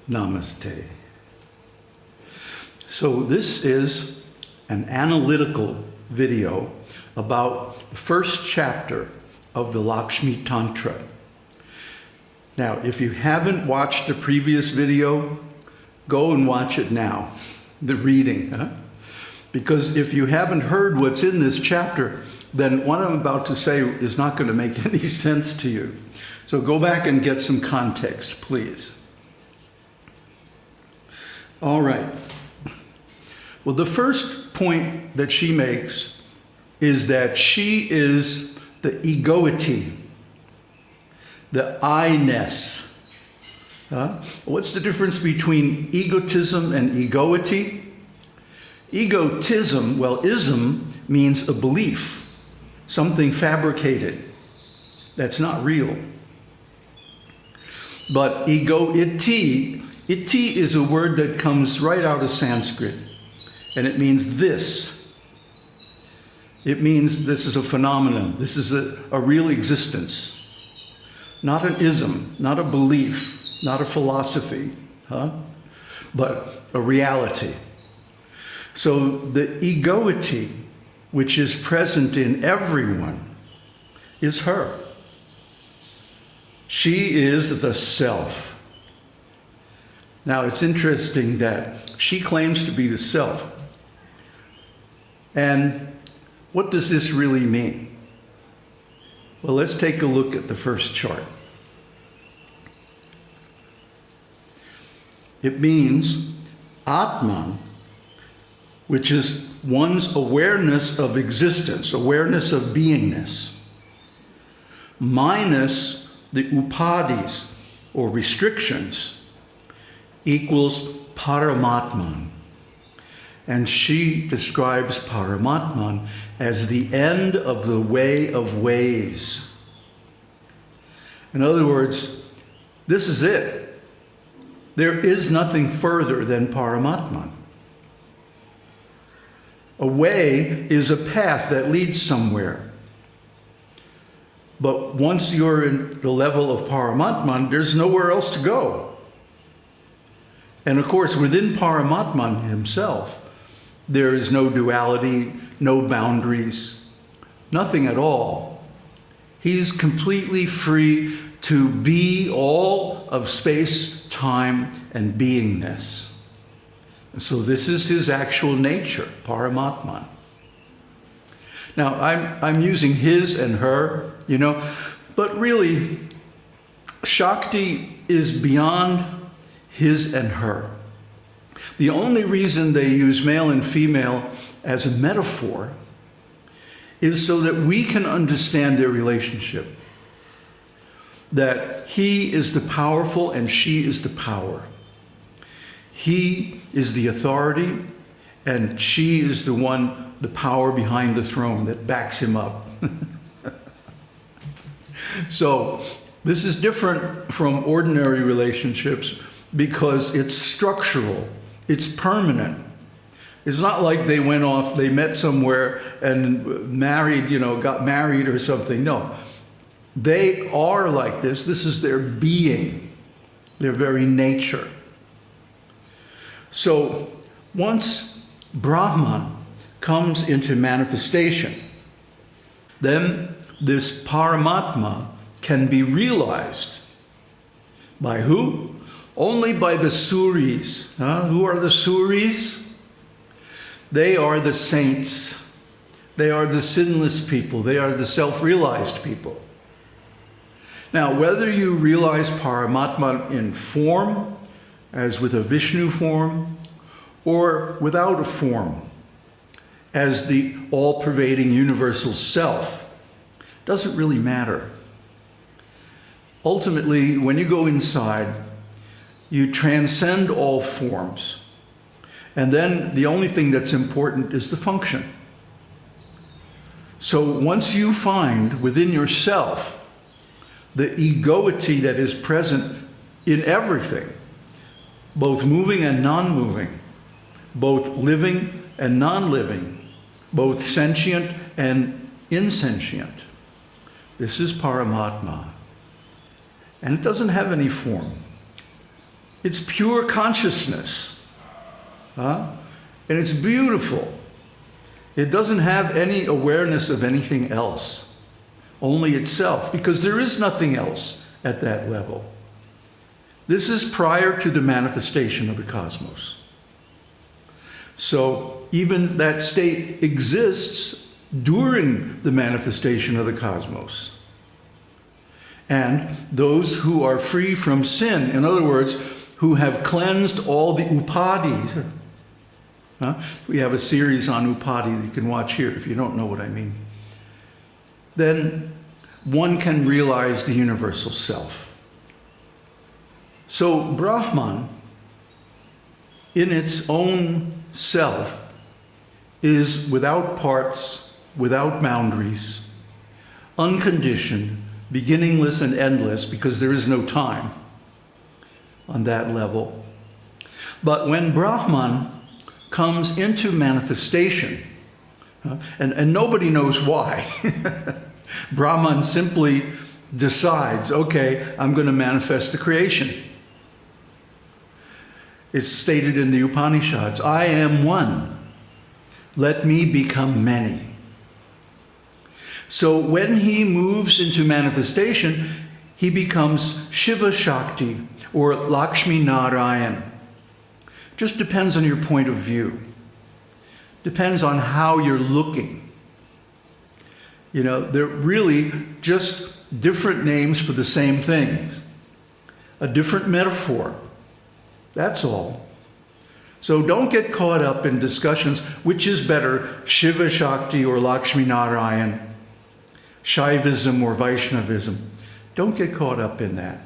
Namaste. So this is an analytical video about the first chapter of the Lakṣmī Tantra. Now, if you haven't watched the previous video, go and watch it now, the reading. Because if you haven't heard what's in this chapter, then what I'm about to say is not going to make any sense to you. So go back and get some context, please. All right. Well, the first point that she makes is that she is the egoity, the I-ness. What's the difference between egotism and egoity? Egotism, well, ism means a belief, something fabricated that's not real. But egoity, iti is a word that comes right out of Sanskrit, and it means this. It means this is a phenomenon, this is a real existence. Not an ism, not a belief, not a philosophy, but a reality. So the egoity, which is present in everyone, is her. She is the self. Now it's interesting that she claims to be the self. And what does this really mean? Well, let's take a look at the first chart. It means Atman, which is one's awareness of existence, awareness of beingness, minus the upadis, or restrictions, equals Paramatma. And she describes Paramatma as the end of the way of ways. In other words, this is it. There is nothing further than Paramatma. A way is a path that leads somewhere. But once you're in the level of Paramatma, there's nowhere else to go. And of course, within Paramatma himself, there is no duality, no boundaries, nothing at all. He's completely free to be all of space, time, and beingness. And so this is his actual nature, Paramatma. Now, I'm using his and her, but really, Shakti is beyond his and her. The only reason they use male and female as a metaphor is so that we can understand their relationship. That he is the powerful and she is the power. He is the authority and she is the power behind the throne that backs him up. So this is different from ordinary relationships because it's structural. It's permanent. It's not like they went off, they met somewhere and married, got married or something. No, they are like this. This is their being, their very nature. So once Brahman comes into manifestation, then this Paramatma can be realized. By who? Only by the Suris. Who are the Suris? They are the saints. They are the sinless people. They are the self-realized people. Now, whether you realize Paramatma in form, as with a Vishnu form, or without a form, as the all-pervading universal self, doesn't really matter. Ultimately, when you go inside, you transcend all forms. And then the only thing that's important is the function. So once you find within yourself the egoity that is present in everything, both moving and non-moving, both living and non-living, both sentient and insentient, this is Paramatma. And it doesn't have any form. It's pure consciousness. And it's beautiful. It doesn't have any awareness of anything else, only itself, because there is nothing else at that level. This is prior to the manifestation of the cosmos. So even that state exists during the manifestation of the cosmos. And those who are free from sin, in other words, who have cleansed all the upadis. We have a series on upadi that you can watch here if you don't know what I mean. Then one can realize the universal self. So Brahman, in its own self, is without parts, without boundaries, unconditioned, beginningless and endless, because there is no time on that level. But when Brahman comes into manifestation, and nobody knows why. Brahman simply decides, okay, I'm going to manifest the creation. It's stated in the Upanishads, I am one, let me become many. So when he moves into manifestation, he becomes Shiva Shakti or Lakṣmī Narayan. Just depends on your point of view. Depends on how you're looking. You know, they're really just different names for the same things. A different metaphor. That's all. So don't get caught up in discussions, which is better, Shiva Shakti or Lakṣmī Narayan, Shaivism or Vaishnavism. Don't get caught up in that.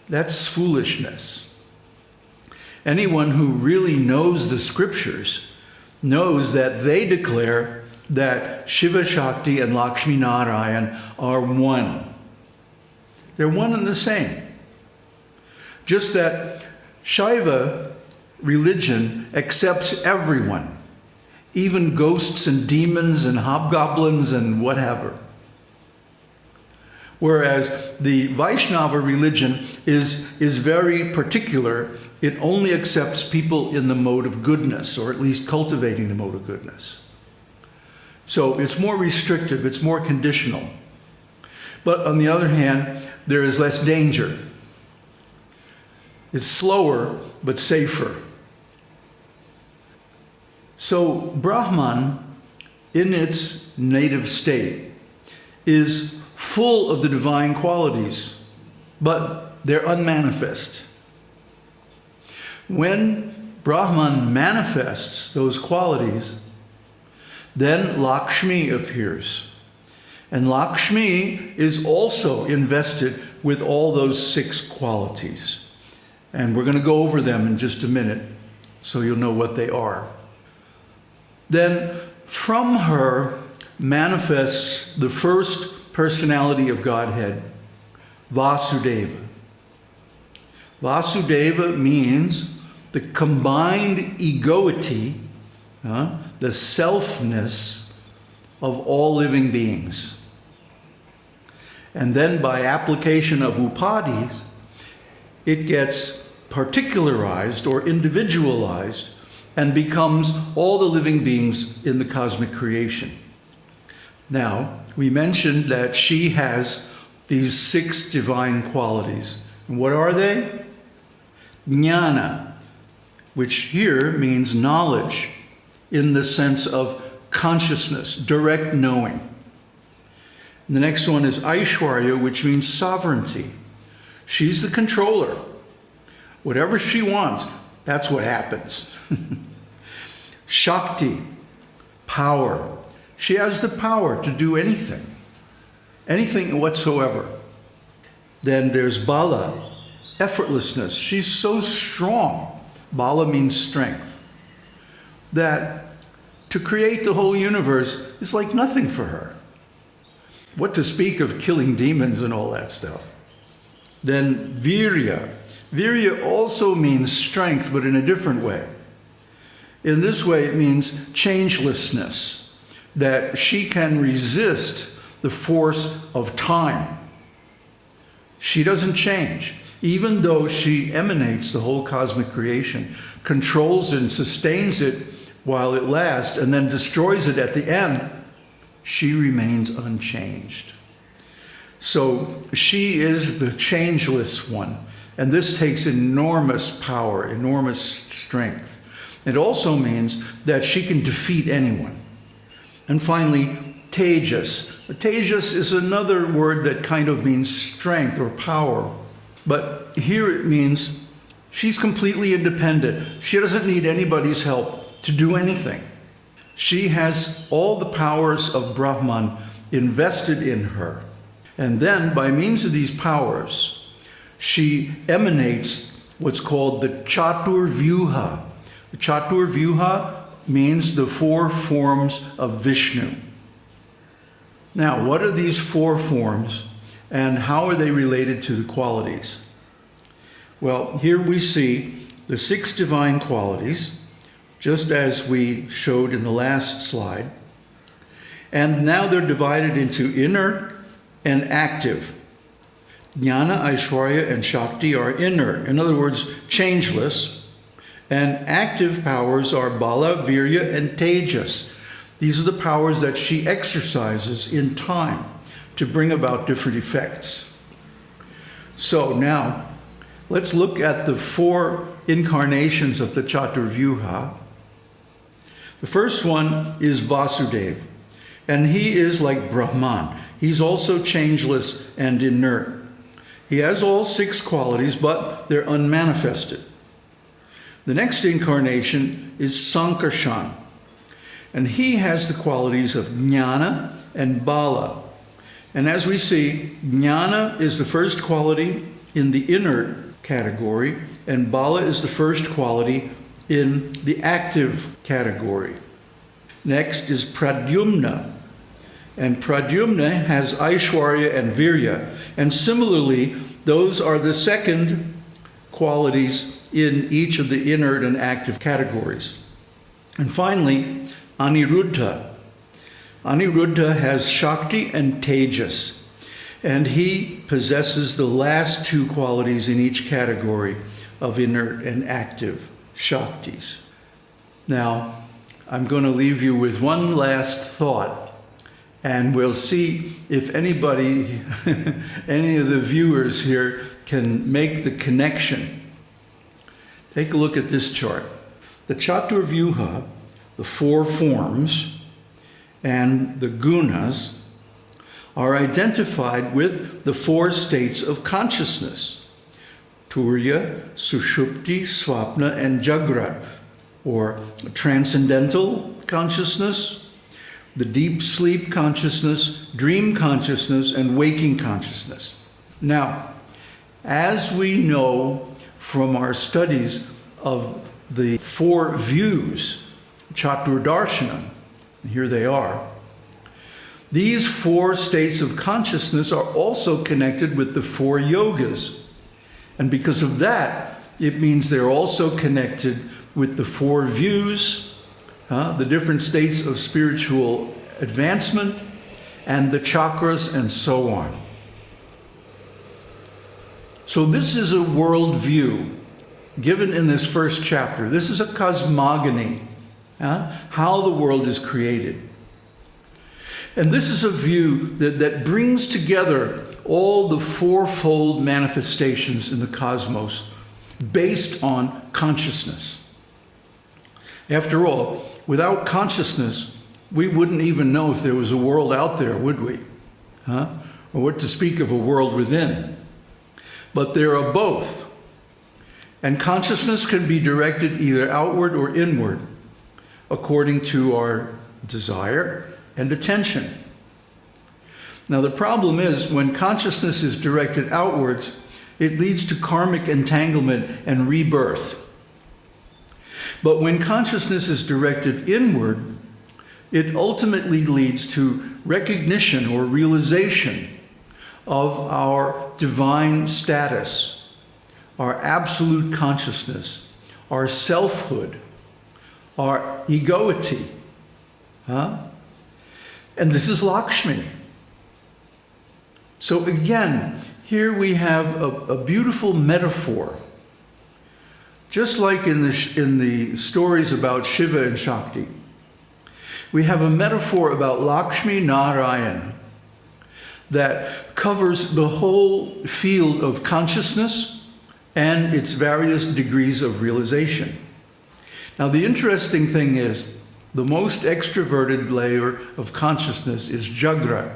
That's foolishness. Anyone who really knows the scriptures knows that they declare that Shiva Shakti and Lakṣmī Narayan are one. They're one and the same. Just that Shaiva religion accepts everyone, even ghosts and demons and hobgoblins and whatever. Whereas the Vaishnava religion is very particular. It only accepts people in the mode of goodness, or at least cultivating the mode of goodness. So it's more restrictive, it's more conditional. But on the other hand, there is less danger. It's slower, but safer. So Brahman, in its native state, is full of the divine qualities, but they're unmanifest. When Brahman manifests those qualities, then Lakshmi appears. And Lakshmi is also invested with all those 6 qualities. And we're going to go over them in just a minute, so you'll know what they are. Then from her manifests the first personality of Godhead, Vasudeva. Vasudeva means the combined egoity, the selfness of all living beings. And then by application of upadis, it gets particularized or individualized and becomes all the living beings in the cosmic creation. Now, we mentioned that she has these 6 divine qualities. And what are they? Jnana, which here means knowledge in the sense of consciousness, direct knowing. And the next one is Aishwarya, which means sovereignty. She's the controller. Whatever she wants, that's what happens. Shakti, power. She has the power to do anything whatsoever. Then there's Bala, effortlessness. She's so strong. Bala means strength. That to create the whole universe is like nothing for her. What to speak of killing demons and all that stuff. Then Virya. Virya also means strength, but in a different way. In this way, it means changelessness. That she can resist the force of time. She doesn't change. Even though she emanates the whole cosmic creation, controls and sustains it while it lasts, and then destroys it at the end, she remains unchanged. So she is the changeless one. And this takes enormous power, enormous strength. It also means that she can defeat anyone. And finally, Tejas. Tejas is another word that kind of means strength or power. But here it means she's completely independent. She doesn't need anybody's help to do anything. She has all the powers of Brahman invested in her. And then, by means of these powers, she emanates what's called the chatur-vyuha. The chatur-vyuha means the 4 forms of Vishnu. Now, what are these 4 forms, and how are they related to the qualities? Well, here we see the 6 divine qualities, just as we showed in the last slide. And now they're divided into inert and active. Jnana, Aishwarya, and Shakti are inert, in other words, changeless. And active powers are Bala, Virya, and Tejas. These are the powers that she exercises in time to bring about different effects. So now, let's look at the 4 incarnations of the Catur-vyuha. The first one is Vasudeva, and he is like Brahman. He's also changeless and inert. He has all 6 qualities, but they're unmanifested. The next incarnation is Sankarshan, and he has the qualities of Jnana and Bala. And as we see, Jnana is the first quality in the inert category, and Bala is the first quality in the active category. Next is Pradyumna, and Pradyumna has Aishwarya and Virya, and similarly, those are the second qualities in each of the inert and active categories. And finally, Aniruddha. Aniruddha has Shakti and Tejas, and he possesses the last 2 qualities in each category of inert and active Shaktis. Now, I'm going to leave you with one last thought, and we'll see if anybody, any of the viewers here, can make the connection. Take a look at this chart. The chatur-vyuha, the 4 forms, and the gunas are identified with the 4 states of consciousness: Turya, Suśupti, Svapna, and Jagrat, or transcendental consciousness, the deep sleep consciousness, dream consciousness, and waking consciousness. Now, as we know from our studies of the 4 views, Chaturdarshanam, and here they are, these 4 states of consciousness are also connected with the 4 yogas. And because of that, it means they're also connected with the 4 views, the different states of spiritual advancement, and the chakras, and so on. So this is a world view given in this first chapter. This is a cosmogony, how the world is created. And this is a view that brings together all the 4-fold manifestations in the cosmos based on consciousness. After all, without consciousness, we wouldn't even know if there was a world out there, would we? Or what to speak of a world within. But there are both. And consciousness can be directed either outward or inward, according to our desire and attention. Now, the problem is when consciousness is directed outwards, it leads to karmic entanglement and rebirth. But when consciousness is directed inward, it ultimately leads to recognition or realization of our divine status, our absolute consciousness, our selfhood, our egoity. And this is Lakshmi. So again, Here we have a beautiful metaphor. Just like in the stories about Shiva and Shakti, we have a metaphor about Lakshmi Narayana that covers the whole field of consciousness and its various degrees of realization. Now, the interesting thing is, the most extroverted layer of consciousness is Jagra.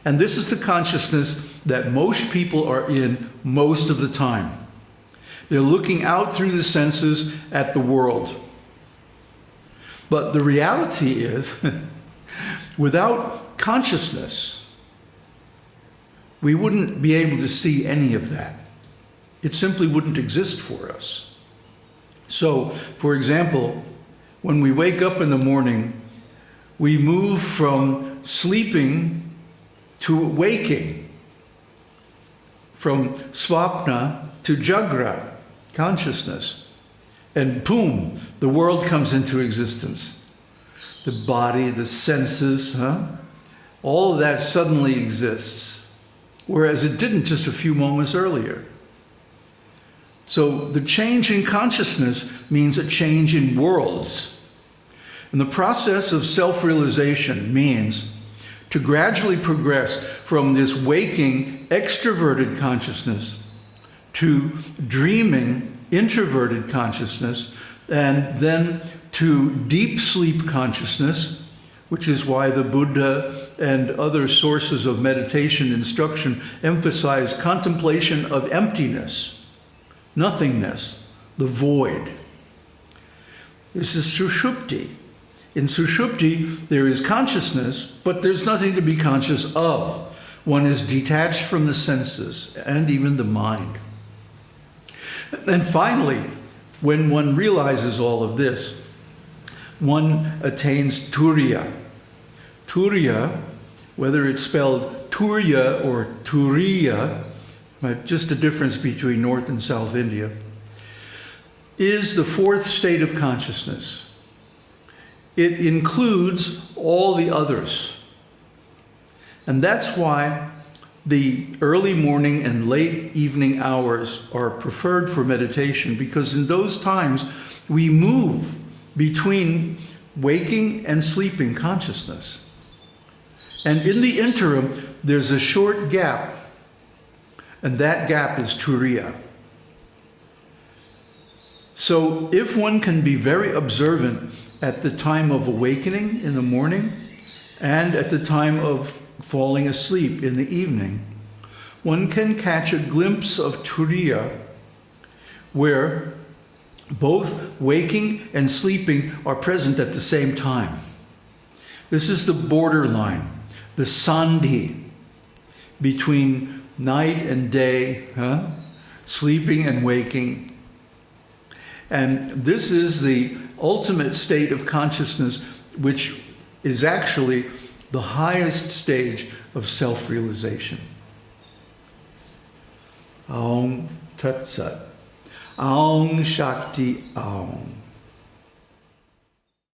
And this is the consciousness that most people are in most of the time. They're looking out through the senses at the world. But the reality is, without consciousness, we wouldn't be able to see any of that. It simply wouldn't exist for us. So, for example, when we wake up in the morning, we move from sleeping to waking, from svapna to jagra, consciousness. And boom, the world comes into existence. The body, the senses, all of that suddenly exists, whereas it didn't just a few moments earlier. So the change in consciousness means a change in worlds. And the process of self-realization means to gradually progress from this waking, extroverted consciousness to dreaming, introverted consciousness, and then to deep sleep consciousness, which is why the Buddha and other sources of meditation instruction emphasize contemplation of emptiness, nothingness, the void. This is Suśupti. In Suśupti, there is consciousness, but there's nothing to be conscious of. One is detached from the senses and even the mind. And finally, when one realizes all of this, one attains Turiya. Turiya, whether it's spelled Turya or Turiya, just a difference between North and South India, is the fourth state of consciousness. It includes all the others. And that's why the early morning and late evening hours are preferred for meditation, because in those times we move between waking and sleeping consciousness. And in the interim, there's a short gap, and that gap is Turiya. So if one can be very observant at the time of awakening in the morning and at the time of falling asleep in the evening, one can catch a glimpse of Turiya where both waking and sleeping are present at the same time. This is the borderline, the sandhi between night and day, sleeping and waking. And this is the ultimate state of consciousness, which is actually the highest stage of self-realization. Aum Tat Sat. Aum Shakti Aum.